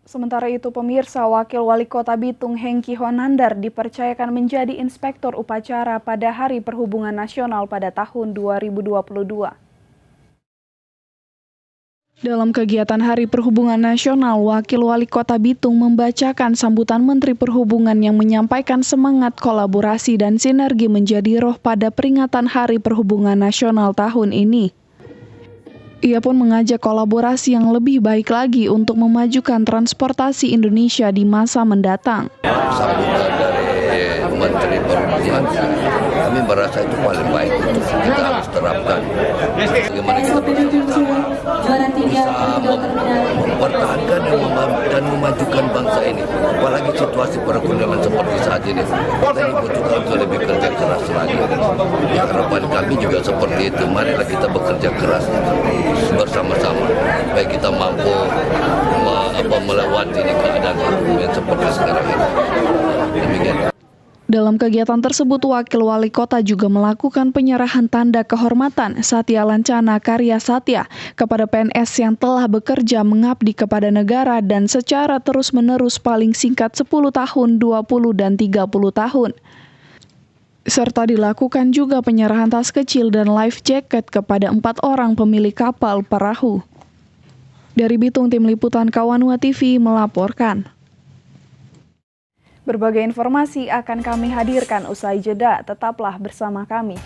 Sementara itu, pemirsa, Wakil Wali Kota Bitung Hengky Honandar dipercayakan menjadi Inspektur Upacara pada Hari Perhubungan Nasional pada tahun 2022. Dalam kegiatan Hari Perhubungan Nasional, Wakil Wali Kota Bitung membacakan sambutan Menteri Perhubungan yang menyampaikan semangat kolaborasi dan sinergi menjadi roh pada peringatan Hari Perhubungan Nasional tahun ini. Ia pun mengajak kolaborasi yang lebih baik lagi untuk memajukan transportasi Indonesia di masa mendatang. Sambutan dari Menteri Perhubungan, kami merasa itu paling baik untuk kita harus terapkan. Bagaimana kita bisa mempertahankan dan memajukan bangsa ini, apalagi situasi perekonomian seperti saat ini. Kita dibutuhkan untuk lebih kerja keras lagi. Ya, harapan kami juga seperti itu. Marilah kita bekerja keras bersama-sama, baik kita mampu melewati keadaan yang seperti sekarang ini. Demikian. Dalam kegiatan tersebut, Wakil Wali Kota juga melakukan penyerahan tanda kehormatan Satya Lancana Karya Satya kepada PNS yang telah bekerja mengabdi kepada negara dan secara terus-menerus paling singkat 10 tahun, 20 dan 30 tahun. Serta dilakukan juga penyerahan tas kecil dan life jacket kepada 4 orang pemilik kapal perahu. Dari Bitung, Tim Liputan Kawanua TV melaporkan. Berbagai informasi akan kami hadirkan usai jeda, tetaplah bersama kami.